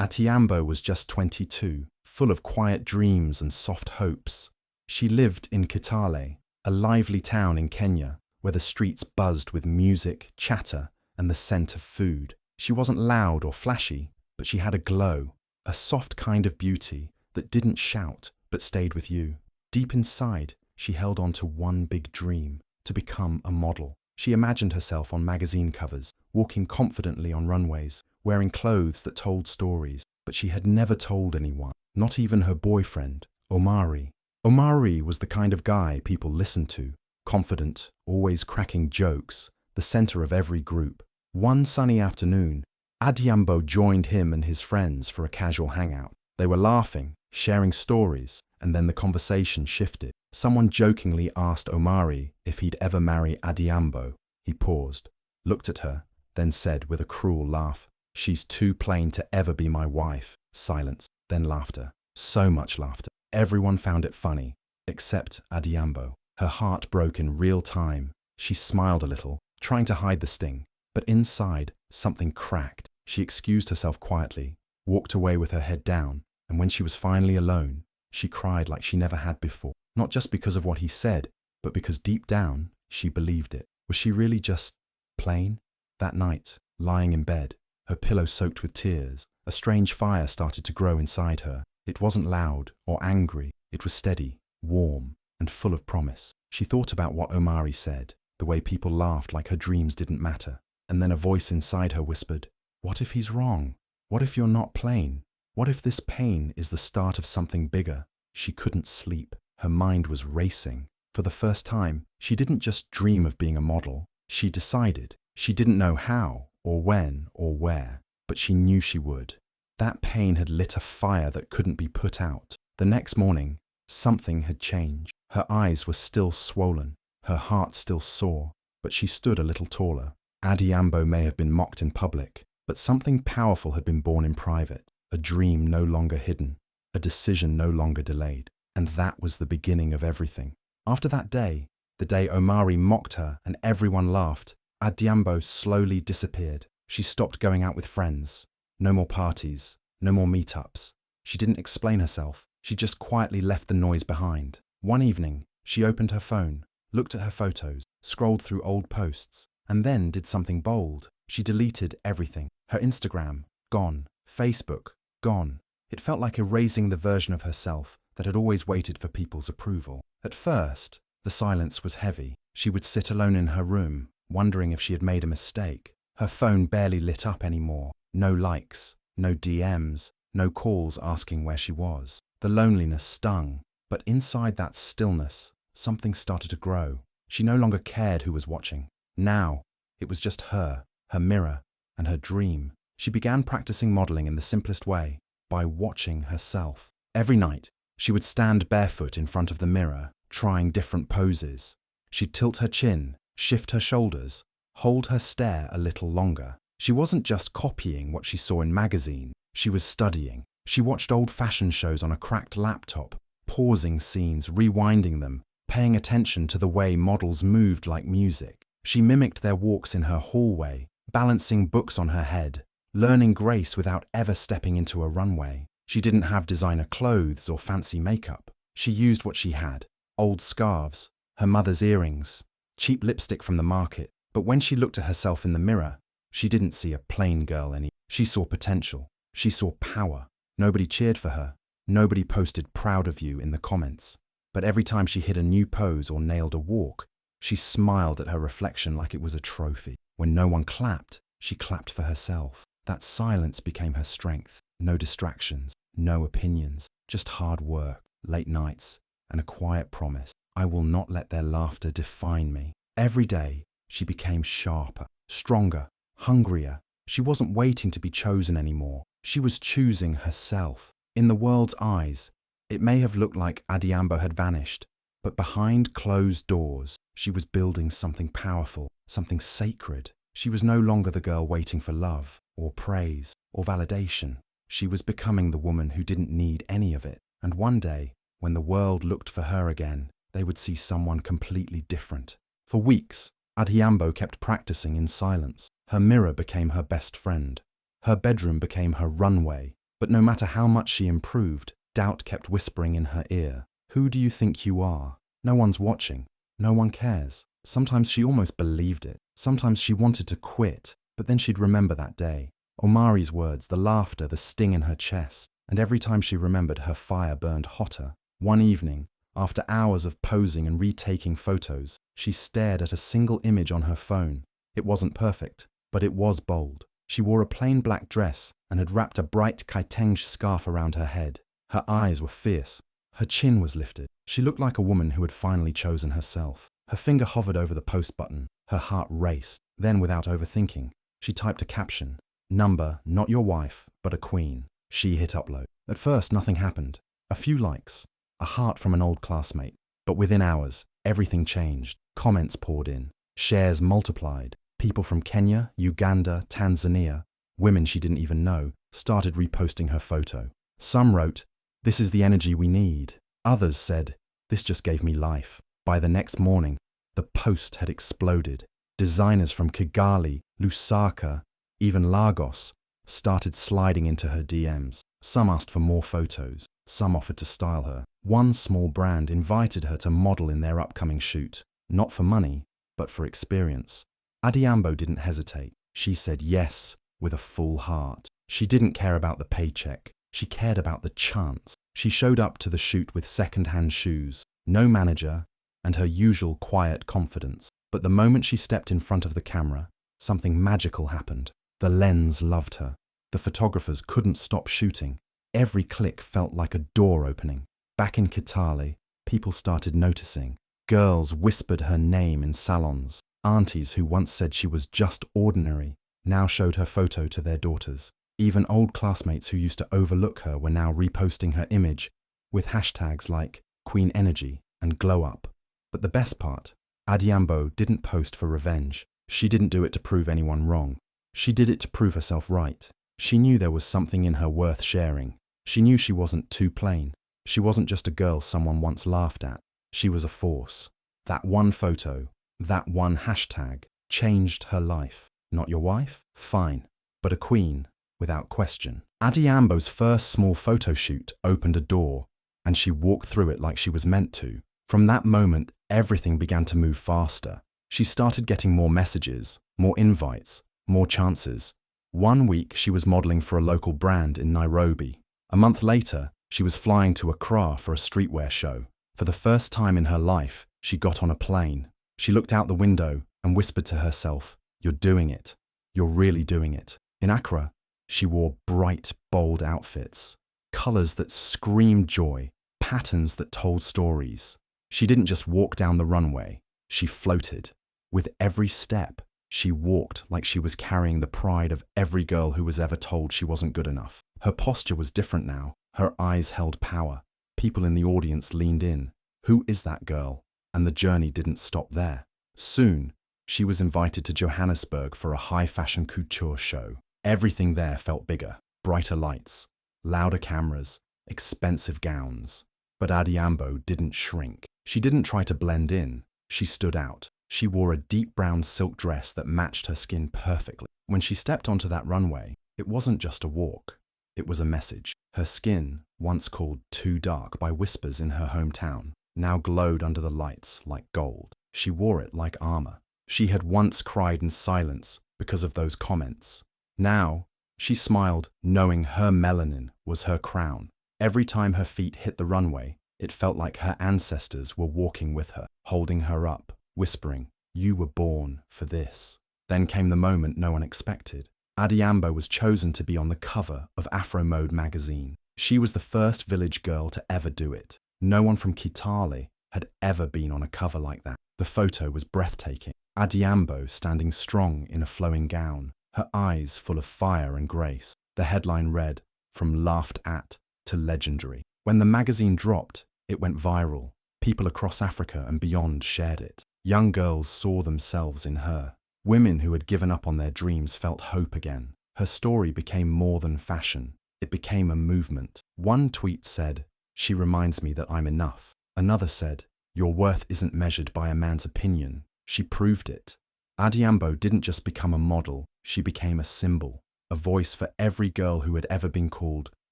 Adhiambo was just 22, full of quiet dreams and soft hopes. She lived in Kitale, a lively town in Kenya, where the streets buzzed with music, chatter, and the scent of food. She wasn't loud or flashy, but she had a glow, a soft kind of beauty that didn't shout but stayed with you. Deep inside, she held on to one big dream: to become a model. She imagined herself on magazine covers, walking confidently on runways, wearing clothes that told stories, but she had never told anyone, not even her boyfriend, Omari. Omari was the kind of guy people listened to, confident, always cracking jokes, the center of every group. One sunny afternoon, Adhiambo joined him and his friends for a casual hangout. They were laughing, sharing stories, and then the conversation shifted. Someone jokingly asked Omari if he'd ever marry Adhiambo. He paused, looked at her, then said with a cruel laugh, "She's too plain to ever be my wife." Silence, then laughter. So much laughter. Everyone found it funny, except Adhiambo. Her heart broke in real time. She smiled a little, trying to hide the sting, but inside, something cracked. She excused herself quietly, walked away with her head down, and when she was finally alone, she cried like she never had before. Not just because of what he said, but because deep down, she believed it. Was she really just plain? That night, lying in bed, her pillow soaked with tears, a strange fire started to grow inside her. It wasn't loud or angry. It was steady, warm, and full of promise. She thought about what Omari said, the way people laughed like her dreams didn't matter. And then a voice inside her whispered, "What if he's wrong? What if you're not plain? What if this pain is the start of something bigger?" She couldn't sleep. Her mind was racing. For the first time, she didn't just dream of being a model. She decided. She didn't know how, or when, or where, but she knew she would. That pain had lit a fire that couldn't be put out. The next morning, something had changed. Her eyes were still swollen, her heart still sore, but she stood a little taller. Adhiambo may have been mocked in public, but something powerful had been born in private. A dream no longer hidden, a decision no longer delayed. And that was the beginning of everything. After that day, the day Omari mocked her and everyone laughed, Adhiambo slowly disappeared. She stopped going out with friends. No more parties, no more meetups. She didn't explain herself. She just quietly left the noise behind. One evening, she opened her phone, looked at her photos, scrolled through old posts, and then did something bold. She deleted everything. Her Instagram, gone. Facebook, gone. It felt like erasing the version of herself that had always waited for people's approval. At first, the silence was heavy. She would sit alone in her room, wondering if she had made a mistake. Her phone barely lit up anymore. No likes, no DMs, no calls asking where she was. The loneliness stung, but inside that stillness, something started to grow. She no longer cared who was watching. Now, it was just her mirror, and her dream. She began practicing modeling in the simplest way, by watching herself. Every night, she would stand barefoot in front of the mirror, trying different poses. She'd tilt her chin, shift her shoulders, hold her stare a little longer. She wasn't just copying what she saw in magazine, she was studying. She watched old fashion shows on a cracked laptop, pausing scenes, rewinding them, paying attention to the way models moved like music. She mimicked their walks in her hallway, balancing books on her head, learning grace without ever stepping into a runway. She didn't have designer clothes or fancy makeup. She used what she had: old scarves, her mother's earrings, cheap lipstick from the market. But when she looked at herself in the mirror, she didn't see a plain girl anymore. She saw potential. She saw power. Nobody cheered for her. Nobody posted "proud of you" in the comments. But every time she hit a new pose or nailed a walk, she smiled at her reflection like it was a trophy. When no one clapped, she clapped for herself. That silence became her strength. No distractions, no opinions, just hard work, late nights, and a quiet promise: I will not let their laughter define me. Every day, she became sharper, stronger, hungrier. She wasn't waiting to be chosen anymore. She was choosing herself. In the world's eyes, it may have looked like Adhiambo had vanished, but behind closed doors, she was building something powerful, something sacred. She was no longer the girl waiting for love, or praise, or validation. She was becoming the woman who didn't need any of it. And one day, when the world looked for her again, they would see someone completely different. For weeks, Adhiambo kept practicing in silence. Her mirror became her best friend. Her bedroom became her runway. But no matter how much she improved, doubt kept whispering in her ear. Who do you think you are? No one's watching. No one cares. Sometimes she almost believed it. Sometimes she wanted to quit, but then she'd remember that day. Omari's words, the laughter, the sting in her chest. And every time she remembered, her fire burned hotter. One evening, after hours of posing and retaking photos, she stared at a single image on her phone. It wasn't perfect, but it was bold. She wore a plain black dress and had wrapped a bright kitenge scarf around her head. Her eyes were fierce. Her chin was lifted. She looked like a woman who had finally chosen herself. Her finger hovered over the post button. Her heart raced. Then, without overthinking, she typed a caption. Number, not your wife, but a queen. She hit upload. At first, nothing happened. A few likes. A heart from an old classmate. But within hours, everything changed. Comments poured in. Shares multiplied. People from Kenya, Uganda, Tanzania, women she didn't even know, started reposting her photo. Some wrote, "This is the energy we need." Others said, "This just gave me life." By the next morning, the post had exploded. Designers from Kigali, Lusaka, even Lagos started sliding into her DMs. Some asked for more photos. Some offered to style her. One small brand invited her to model in their upcoming shoot, not for money, but for experience. Adhiambo didn't hesitate. She said yes with a full heart. She didn't care about the paycheck. She cared about the chance. She showed up to the shoot with second-hand shoes, no manager, and her usual quiet confidence. But the moment she stepped in front of the camera, something magical happened. The lens loved her. The photographers couldn't stop shooting. Every click felt like a door opening. Back in Kitale, people started noticing. Girls whispered her name in salons. Aunties who once said she was just ordinary now showed her photo to their daughters. Even old classmates who used to overlook her were now reposting her image with hashtags like Queen Energy and Glow Up. But the best part, Adhiambo didn't post for revenge. She didn't do it to prove anyone wrong. She did it to prove herself right. She knew there was something in her worth sharing. She knew she wasn't too plain. She wasn't just a girl someone once laughed at. She was a force. That one photo, that one hashtag, changed her life. Not your wife? Fine. But a queen, without question. Adhiambo's first small photo shoot opened a door, and she walked through it like she was meant to. From that moment, everything began to move faster. She started getting more messages, more invites, more chances. One week, she was modeling for a local brand in Nairobi. A month later, she was flying to Accra for a streetwear show. For the first time in her life, she got on a plane. She looked out the window and whispered to herself, "You're doing it. You're really doing it." In Accra, she wore bright, bold outfits, colors that screamed joy, patterns that told stories. She didn't just walk down the runway, she floated. With every step, she walked like she was carrying the pride of every girl who was ever told she wasn't good enough. Her posture was different now. Her eyes held power. People in the audience leaned in. Who is that girl? And the journey didn't stop there. Soon, she was invited to Johannesburg for a high-fashion couture show. Everything there felt bigger. Brighter lights, louder cameras, expensive gowns. But Adhiambo didn't shrink. She didn't try to blend in. She stood out. She wore a deep brown silk dress that matched her skin perfectly. When she stepped onto that runway, it wasn't just a walk. It was a message. Her skin, once called too dark by whispers in her hometown, now glowed under the lights like gold. She wore it like armor. She had once cried in silence because of those comments. Now, she smiled, knowing her melanin was her crown. Every time her feet hit the runway, it felt like her ancestors were walking with her, holding her up, whispering, "You were born for this." Then came the moment no one expected. Adhiambo was chosen to be on the cover of Afro Mode magazine. She was the first village girl to ever do it. No one from Kitale had ever been on a cover like that. The photo was breathtaking. Adhiambo standing strong in a flowing gown, her eyes full of fire and grace. The headline read, "From laughed at to legendary." When the magazine dropped, it went viral. People across Africa and beyond shared it. Young girls saw themselves in her. Women who had given up on their dreams felt hope again. Her story became more than fashion. It became a movement. One tweet said, "She reminds me that I'm enough." Another said, "Your worth isn't measured by a man's opinion." She proved it. Adhiambo didn't just become a model, she became a symbol, a voice for every girl who had ever been called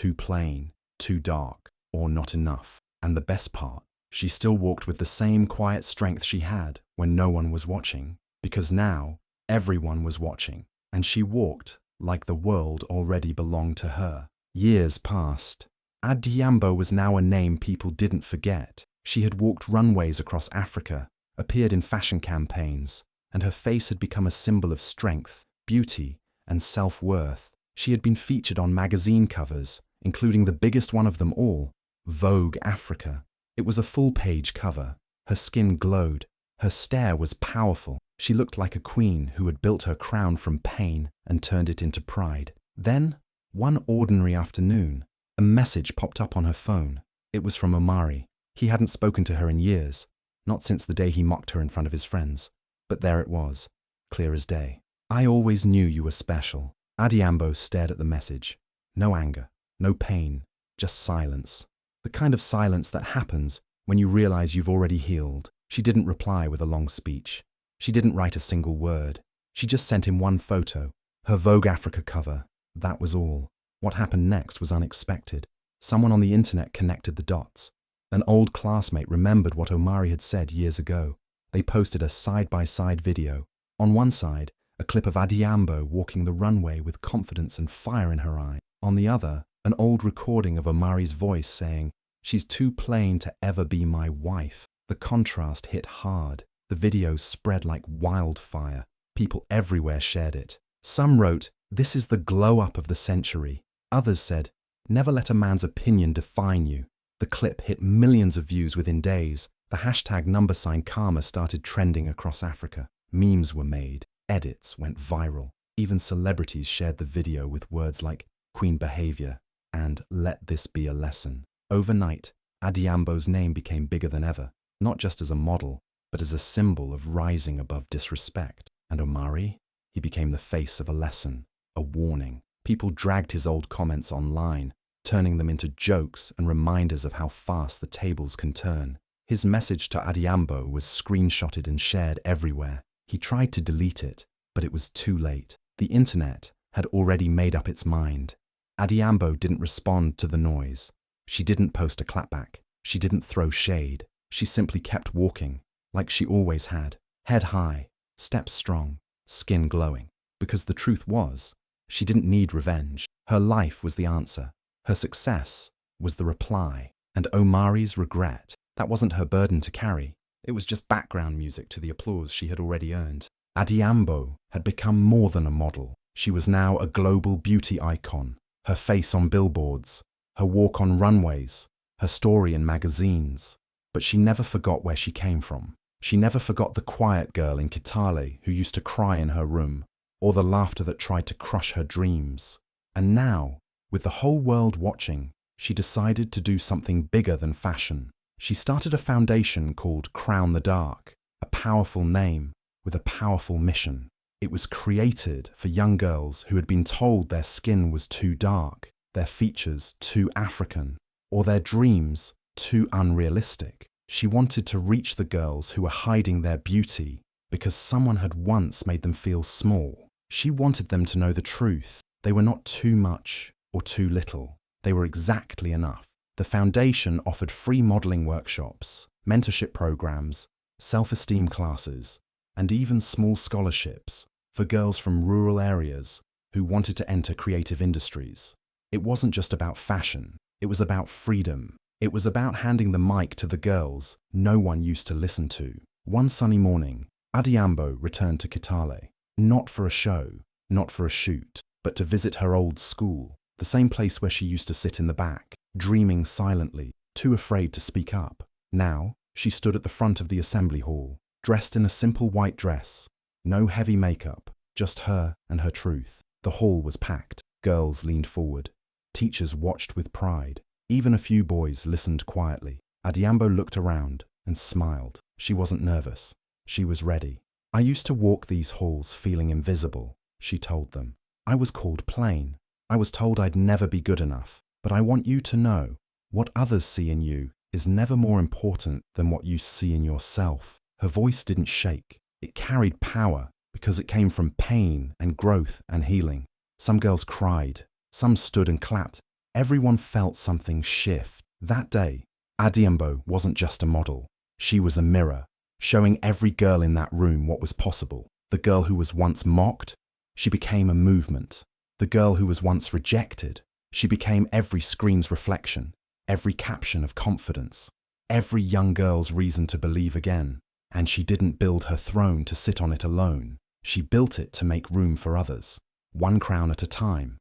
too plain, too dark, or not enough. And the best part, she still walked with the same quiet strength she had when no one was watching, because now everyone was watching, and she walked like the world already belonged to her. Years passed. Adhiambo was now a name people didn't forget. She had walked runways across Africa, appeared in fashion campaigns, and her face had become a symbol of strength, beauty, and self-worth. She had been featured on magazine covers, including the biggest one of them all, Vogue Africa. It was a full-page cover. Her skin glowed. Her stare was powerful. She looked like a queen who had built her crown from pain and turned it into pride. Then, one ordinary afternoon, a message popped up on her phone. It was from Omari. He hadn't spoken to her in years, not since the day he mocked her in front of his friends. But there it was, clear as day. "I always knew you were special." Adhiambo stared at the message. No anger, no pain, just silence. The kind of silence that happens when you realize you've already healed. She didn't reply with a long speech. She didn't write a single word. She just sent him one photo, her Vogue Africa cover. That was all. What happened next was unexpected. Someone on the internet connected the dots. An old classmate remembered what Omari had said years ago. They posted a side-by-side video. On one side, a clip of Adhiambo walking the runway with confidence and fire in her eye. On the other, an old recording of Omari's voice saying, "She's too plain to ever be my wife." The contrast hit hard. The video spread like wildfire. People everywhere shared it. Some wrote, "This is the glow-up of the century." Others said, "Never let a man's opinion define you." The clip hit millions of views within days. The hashtag #Karma started trending across Africa. Memes were made. Edits went viral. Even celebrities shared the video with words like "queen behavior" and "let this be a lesson." Overnight, Adhiambo's name became bigger than ever, not just as a model, but as a symbol of rising above disrespect. And Omari? He became the face of a lesson, a warning. People dragged his old comments online, turning them into jokes and reminders of how fast the tables can turn. His message to Adhiambo was screenshotted and shared everywhere. He tried to delete it, but it was too late. The internet had already made up its mind. Adhiambo didn't respond to the noise. She didn't post a clapback. She didn't throw shade. She simply kept walking, like she always had. Head high, steps strong, skin glowing. Because the truth was, she didn't need revenge. Her life was the answer. Her success was the reply. And Omari's regret, that wasn't her burden to carry. It was just background music to the applause she had already earned. Adhiambo had become more than a model. She was now a global beauty icon. Her face on billboards, her walk on runways, her story in magazines. But she never forgot where she came from. She never forgot the quiet girl in Kitale who used to cry in her room, or the laughter that tried to crush her dreams. And now, with the whole world watching, she decided to do something bigger than fashion. She started a foundation called Crown the Dark, a powerful name with a powerful mission. It was created for young girls who had been told their skin was too dark, their features too African, or their dreams too unrealistic. She wanted to reach the girls who were hiding their beauty because someone had once made them feel small. She wanted them to know the truth. They were not too much or too little. They were exactly enough. The foundation offered free modeling workshops, mentorship programs, self-esteem classes, and even small scholarships for girls from rural areas who wanted to enter creative industries. It wasn't just about fashion. It was about freedom. It was about handing the mic to the girls no one used to listen to. One sunny morning, Adhiambo returned to Kitale, not for a show, not for a shoot, but to visit her old school, the same place where she used to sit in the back, dreaming silently, too afraid to speak up. Now, she stood at the front of the assembly hall, dressed in a simple white dress. No heavy makeup, just her and her truth. The hall was packed. Girls leaned forward. Teachers watched with pride. Even a few boys listened quietly. Adhiambo looked around and smiled. She wasn't nervous. She was ready. "I used to walk these halls feeling invisible," she told them. "I was called plain. I was told I'd never be good enough. But I want you to know, what others see in you is never more important than what you see in yourself." Her voice didn't shake. It carried power because it came from pain and growth and healing. Some girls cried. Some stood and clapped. Everyone felt something shift. That day, Adhiambo wasn't just a model. She was a mirror, showing every girl in that room what was possible. The girl who was once mocked, she became a movement. The girl who was once rejected, she became every screen's reflection, every caption of confidence, every young girl's reason to believe again. And she didn't build her throne to sit on it alone. She built it to make room for others, one crown at a time.